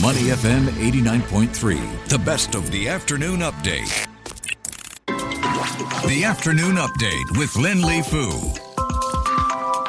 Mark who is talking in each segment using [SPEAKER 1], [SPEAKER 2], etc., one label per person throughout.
[SPEAKER 1] Money FM 89.3, the best of the afternoon update. The afternoon update with Lynlee Foo.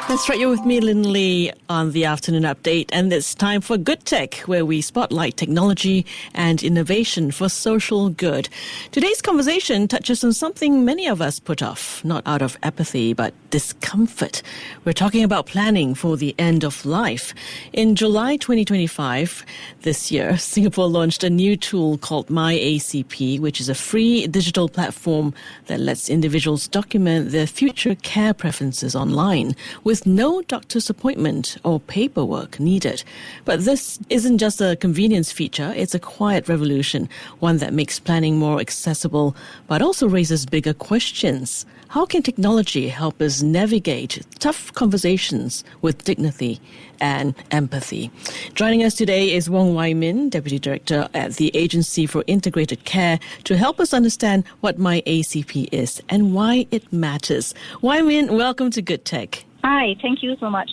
[SPEAKER 2] That's right, you're with me, Lynlee, on the afternoon update, and it's time for Good Tech, where we spotlight technology and innovation for social good. Today's conversation touches on something many of us put off, not out of apathy, but discomfort. We're talking about planning for the end of life. In July 2025, this year, Singapore launched a new tool called myACP, which is a free digital platform that lets individuals document their future care preferences online with no doctor's appointment or paperwork needed. But this isn't just a convenience feature, it's a quiet revolution, one that makes planning more accessible, but also raises bigger questions. How can technology help us navigate tough conversations with dignity and empathy? Joining us today is Wong Wai Min, Deputy Director at the Agency for Integrated Care, to help us understand what myACP is and why it matters. Wai Min, welcome to Good Tech.
[SPEAKER 3] Hi, thank you so much.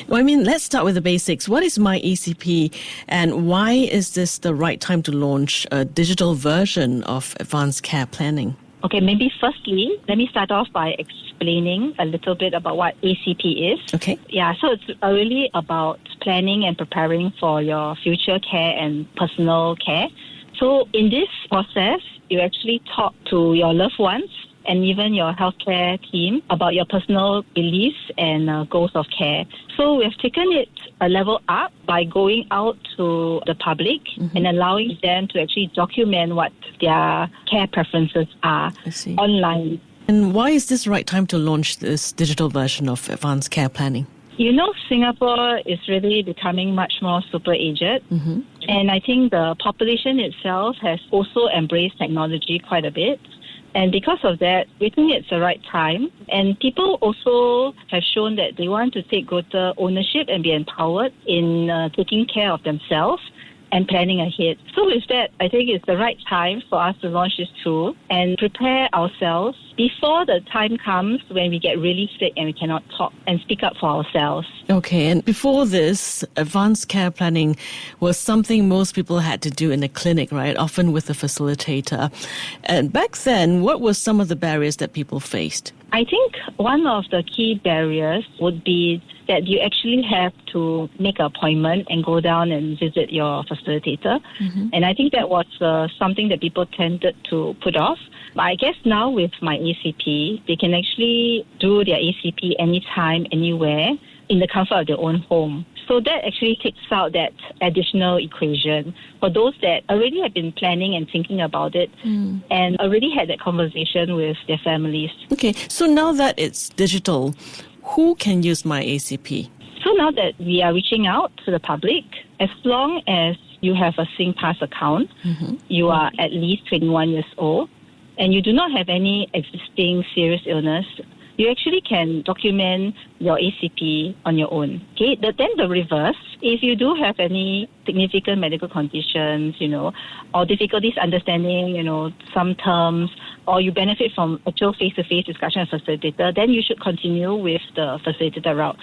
[SPEAKER 2] Well, let's start with the basics. What is myACP and why is this the right time to launch a digital version of advanced care planning?
[SPEAKER 3] Okay, maybe firstly, let me start off by explaining a little bit about what ACP is.
[SPEAKER 2] Okay.
[SPEAKER 3] Yeah, so it's really about planning and preparing for your future care and personal care. So in this process, you actually talk to your loved ones and even your healthcare team about your personal beliefs and goals of care. So we have taken it a level up by going out to the public and allowing them to actually document what their care preferences are online.
[SPEAKER 2] And why is this the right time to launch this digital version of advanced care planning?
[SPEAKER 3] You know, Singapore is really becoming much more super aged. And I think the population itself has also embraced technology quite a bit. And because of that, we think it's the right time. And people also have shown that they want to take greater ownership and be empowered in taking care of themselves and planning ahead. So with that, I think it's the right time for us to launch this tool and prepare ourselves before the time comes when we get really sick and we cannot talk and speak up for ourselves.
[SPEAKER 2] Okay, and before this, advanced care planning was something most people had to do in a clinic, right? Often with a facilitator. And back then, what were some of the barriers that people faced?
[SPEAKER 3] I think one of the key barriers would be that you actually have to make an appointment and go down and visit your facilitator. And I think that was something that people tended to put off. But I guess now with myACP, they can actually do their ACP anytime, anywhere, in the comfort of their own home. So that actually takes out that additional equation for those that already have been planning and thinking about it and already had that conversation with their families. Okay,
[SPEAKER 2] so now that it's digital, who can use myACP?
[SPEAKER 3] So now that we are reaching out to the public, as long as you have a SingPass account, you are at least 21 years old, and you do not have any existing serious illness, you actually can document your ACP on your own. Okay, then the reverse, if you do have any significant medical conditions, or difficulties understanding, some terms, or you benefit from actual face-to-face discussion with facilitator, then you should continue with the facilitator route.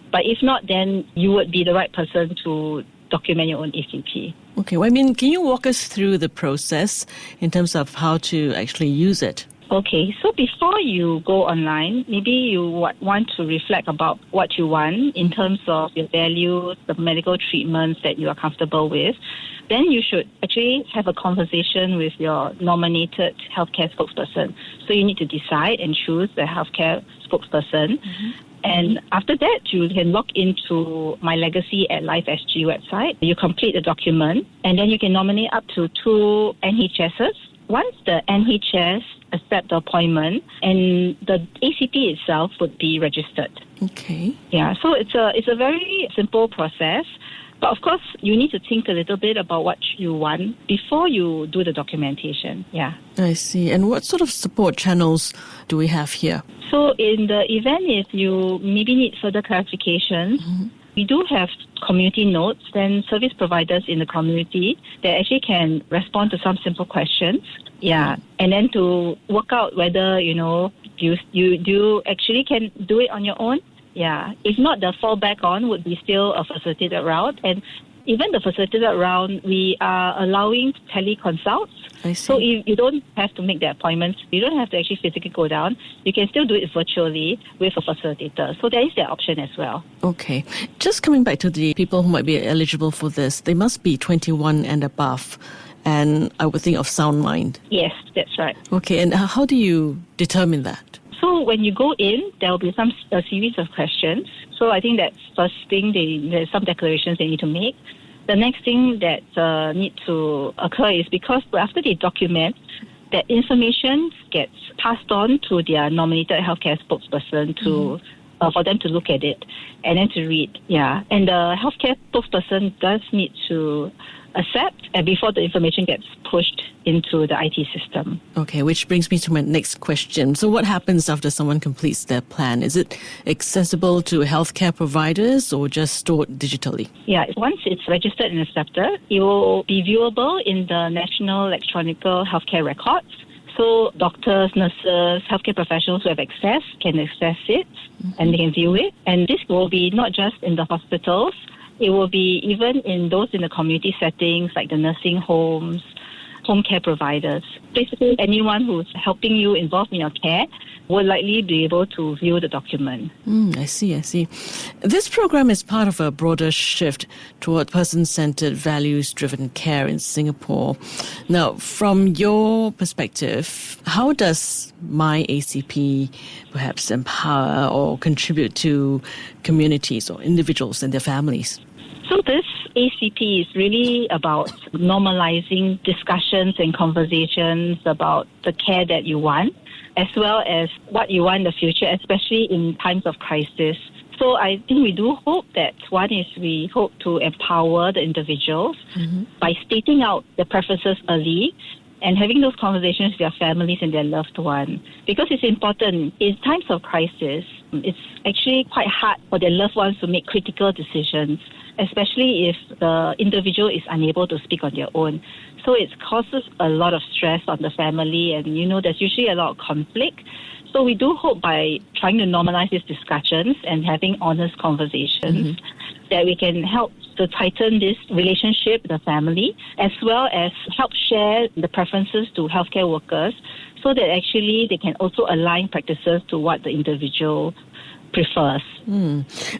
[SPEAKER 3] But if not, then you would be the right person to document your own ACP.
[SPEAKER 2] Okay, well, can you walk us through the process in terms of how to actually use it?
[SPEAKER 3] Okay, so before you go online, maybe you want to reflect about what you want in terms of your values, the medical treatments that you are comfortable with. Then you should actually have a conversation with your nominated healthcare spokesperson. So you need to decide and choose the healthcare spokesperson. And after that, you can log into My Legacy at LifeSG website. You complete the document, and then you can nominate up to 2 NHSs. Once the NHS accept the appointment, and the ACP itself would be registered.
[SPEAKER 2] Okay.
[SPEAKER 3] Yeah, so it's a very simple process. But of course, you need to think a little bit about what you want before you do the documentation. Yeah.
[SPEAKER 2] I see. And what sort of support channels do we have here?
[SPEAKER 3] So in the event if you maybe need further clarification, we do have community notes, then service providers in the community that actually can respond to some simple questions. Yeah. And then to work out whether, you actually can do it on your own. Yeah. If not, the fallback on would be still a facilitated route. And even the facilitated round, we are allowing teleconsults.
[SPEAKER 2] I see.
[SPEAKER 3] So you don't have to make the appointments. You don't have to actually physically go down. You can still do it virtually with a facilitator. So there is that option as well.
[SPEAKER 2] Okay. Just coming back to the people who might be eligible for this, they must be 21 and above. And I would think of sound mind.
[SPEAKER 3] Yes, that's right.
[SPEAKER 2] Okay. And how do you determine that?
[SPEAKER 3] So when you go in, there will be a series of questions. So I think that's first thing. There's some declarations they need to make. The next thing that need to occur is because after they document, that information gets passed on to their nominated healthcare spokesperson to for them to look at it and then to read. Yeah, and the healthcare spokesperson does need to accept and before the information gets pushed into the IT system.
[SPEAKER 2] Okay, which brings me to my next question. So what happens after someone completes their plan? Is it accessible to healthcare providers or just stored digitally?
[SPEAKER 3] Yeah, once it's registered and accepted, it will be viewable in the National Electronic Healthcare Records. So doctors, nurses, healthcare professionals who have access can access it and they can view it. And this will be not just in the hospitals, it will be even in those in the community settings like the nursing homes, home care providers. Basically, anyone who's helping you involved in your care will likely be able to view the document.
[SPEAKER 2] I see. This program is part of a broader shift toward person-centered, values-driven care in Singapore. Now, from your perspective, how does myACP perhaps empower or contribute to communities or individuals and their families?
[SPEAKER 3] So this ACP is really about normalizing discussions and conversations about the care that you want, as well as what you want in the future, especially in times of crisis. So I think we do hope that one is we hope to empower the individuals by stating out their preferences early and having those conversations with their families and their loved one. Because it's important, in times of crisis, it's actually quite hard for their loved ones to make critical decisions, especially if the individual is unable to speak on their own. So it causes a lot of stress on the family and, there's usually a lot of conflict. So we do hope by trying to normalize these discussions and having honest conversations that we can help to tighten this relationship with the family, as well as help share the preferences to healthcare workers so that actually they can also align practices to what the individual prefers.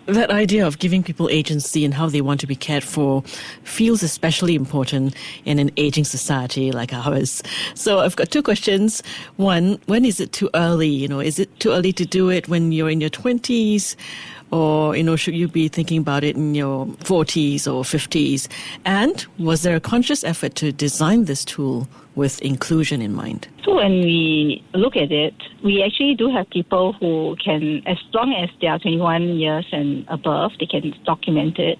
[SPEAKER 2] That idea of giving people agency and how they want to be cared for feels especially important in an aging society like ours. So I've got two questions. One, when is it too early? Is it too early to do it when you're in your 20s? Or, should you be thinking about it in your 40s or 50s? And was there a conscious effort to design this tool with inclusion in mind?
[SPEAKER 3] So when we look at it, we actually do have people who can, as long as they are 21 years and above, they can document it.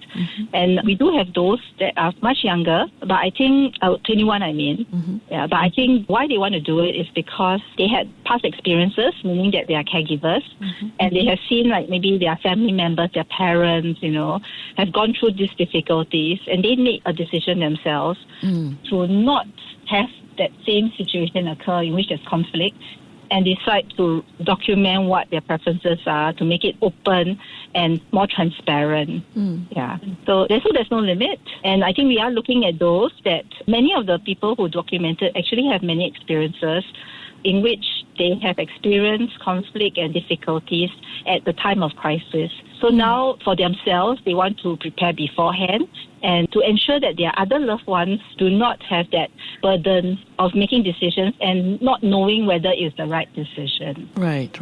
[SPEAKER 3] And we do have those that are much younger, but I think, 21 I mean. Yeah, but I think why they want to do it is because they had past experiences, meaning that they are caregivers, and they have seen like maybe their family members, their parents, have gone through these difficulties, and they made a decision themselves to not have that same situation occur in which there's conflict and decide to document what their preferences are to make it open and more transparent. Yeah. So there's no limit. And I think we are looking at those that many of the people who documented actually have many experiences in which they have experienced conflict and difficulties at the time of crisis. So now for themselves, they want to prepare beforehand and to ensure that their other loved ones do not have that burden of making decisions and not knowing whether it's the right decision.
[SPEAKER 2] Right.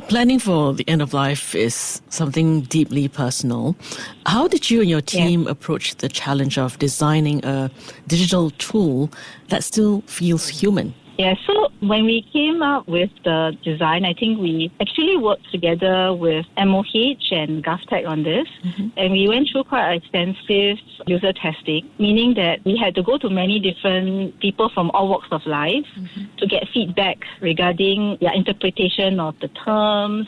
[SPEAKER 2] Planning for the end of life is something deeply personal. How did you and your team approach the challenge of designing a digital tool that still feels human?
[SPEAKER 3] Yeah, so when we came up with the design, I think we actually worked together with MOH and GovTech on this, and we went through quite extensive user testing, meaning that we had to go to many different people from all walks of life to get feedback regarding their interpretation of the terms,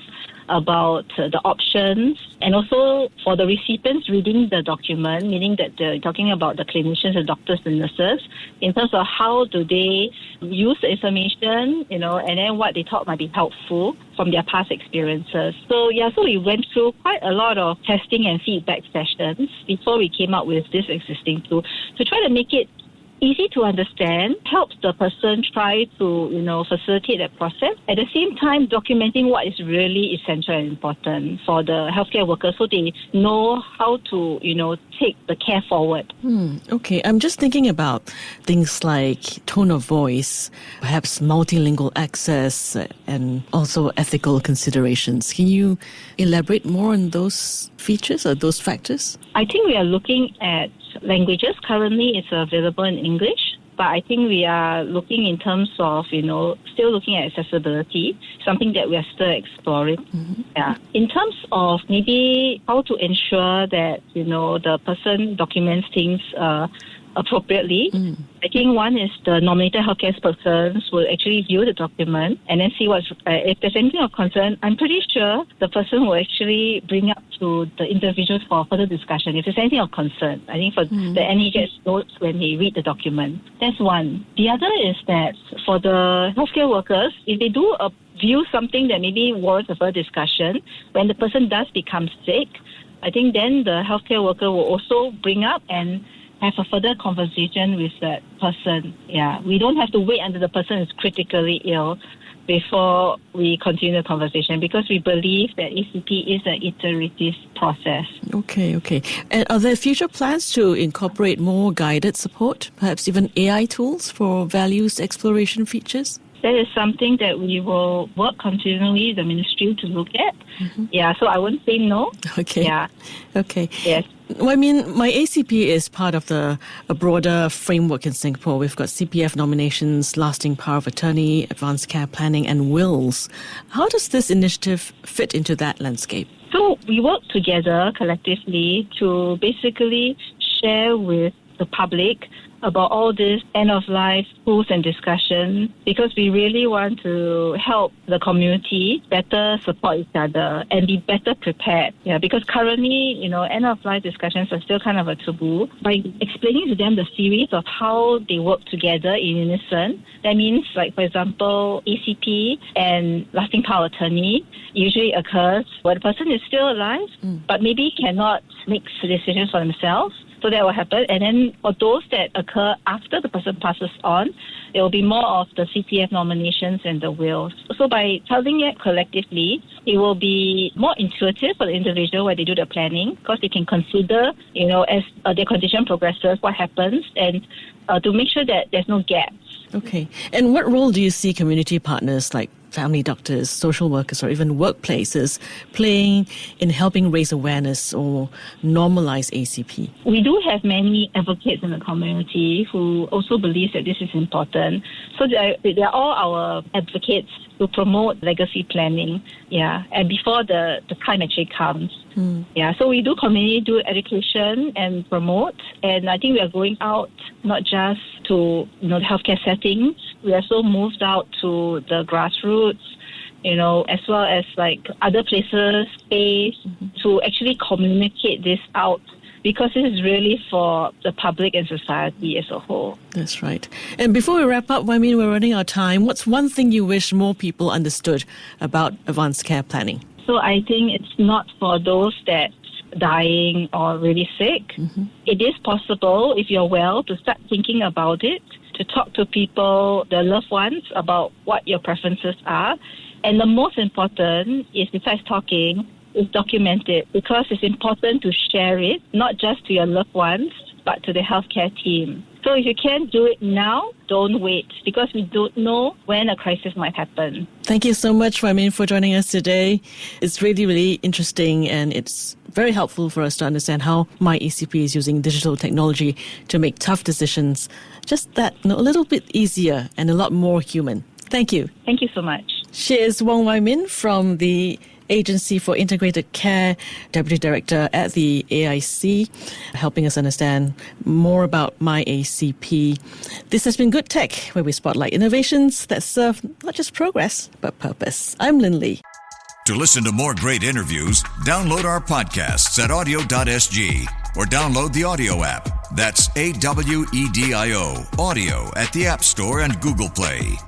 [SPEAKER 3] about the options, and also for the recipients reading the document, meaning that they're talking about the clinicians, the doctors, the nurses, in terms of how do they use the information, and then what they thought might be helpful from their past experiences. So we went through quite a lot of testing and feedback sessions before we came up with this existing tool to try to make it easy to understand, helps the person try to, facilitate that process. At the same time, documenting what is really essential and important for the healthcare workers so they know how to, take the care forward.
[SPEAKER 2] Okay, I'm just thinking about things like tone of voice, perhaps multilingual access, and also ethical considerations. Can you elaborate more on those features or those factors?
[SPEAKER 3] I think we are looking at languages. Currently, it's available in English, but I think we are looking in terms of, still looking at accessibility, something that we are still exploring. Yeah. In terms of maybe how to ensure that, the person documents things appropriately. I think one is the nominated healthcare persons will actually view the document and then see if there's anything of concern. I'm pretty sure the person will actually bring up to the individuals for further discussion if there's anything of concern. I think for the NHS notes when they read the document. That's one. The other is that for the healthcare workers, if they do view something that maybe warrants a further discussion, when the person does become sick, I think then the healthcare worker will also bring up and have a further conversation with that person. Yeah, we don't have to wait until the person is critically ill before we continue the conversation, because we believe that ACP is an iterative process.
[SPEAKER 2] Okay. And are there future plans to incorporate more guided support, perhaps even AI tools for values exploration features?
[SPEAKER 3] That is something that we will work continually, the ministry, to look at. Yeah, so I wouldn't say no.
[SPEAKER 2] Okay.
[SPEAKER 3] Yeah.
[SPEAKER 2] Okay.
[SPEAKER 3] Yes.
[SPEAKER 2] Well, I mean, myACP is part of a broader framework in Singapore. We've got CPF nominations, lasting power of attorney, advanced care planning, and wills. How does this initiative fit into that landscape?
[SPEAKER 3] So we work together collectively to basically share with the public about all this end-of-life rules and discussion, because we really want to help the community better support each other and be better prepared. Yeah, because currently, end-of-life discussions are still kind of a taboo. By explaining to them the series of how they work together in unison, that means, like, for example, ACP and lasting power of attorney usually occurs when the person is still alive, but maybe cannot make decisions for themselves. So that will happen. And then for those that occur after the person passes on, it will be more of the CPF nominations and the wills. So by telling it collectively, it will be more intuitive for the individual when they do the planning, because they can consider, as their condition progresses, what happens, and to make sure that there's no gaps.
[SPEAKER 2] Okay. And what role do you see community partners like family doctors, social workers, or even workplaces playing in helping raise awareness or normalize ACP?
[SPEAKER 3] We do have many advocates in the community who also believe that this is important. So they're all our advocates to promote legacy planning, and before the time actually comes. So we do education and promote, and I think we are going out not just to the healthcare settings, we also moved out to the grassroots, as well as like other places, space, to actually communicate this out, because this is really for the public and society as a whole.
[SPEAKER 2] That's right. And before we wrap up, we're running out of time. What's one thing you wish more people understood about advanced care planning?
[SPEAKER 3] So I think it's not for those that dying or really sick. It is possible, if you're well, to start thinking about it, to talk to people, the loved ones, about what your preferences are. And the most important is, besides talking, is document it, because it's important to share it, not just to your loved ones, but to the healthcare team. So if you can't do it now, don't wait, because we don't know when a crisis might happen.
[SPEAKER 2] Thank you so much, Wai Min, for joining us today. It's really, really interesting, and it's very helpful for us to understand how myACP is using digital technology to make tough decisions just that a little bit easier and a lot more human. Thank you.
[SPEAKER 3] Thank you so much.
[SPEAKER 2] She is Wong Wai Min from the Agency for Integrated Care, Deputy Director at the AIC, helping us understand more about myACP. This has been Good Tech, where we spotlight innovations that serve not just progress, but purpose. I'm Lynlee.
[SPEAKER 1] To listen to more great interviews, download our podcasts at audio.sg or download the audio app. That's AWEDIO, audio at the App Store and Google Play.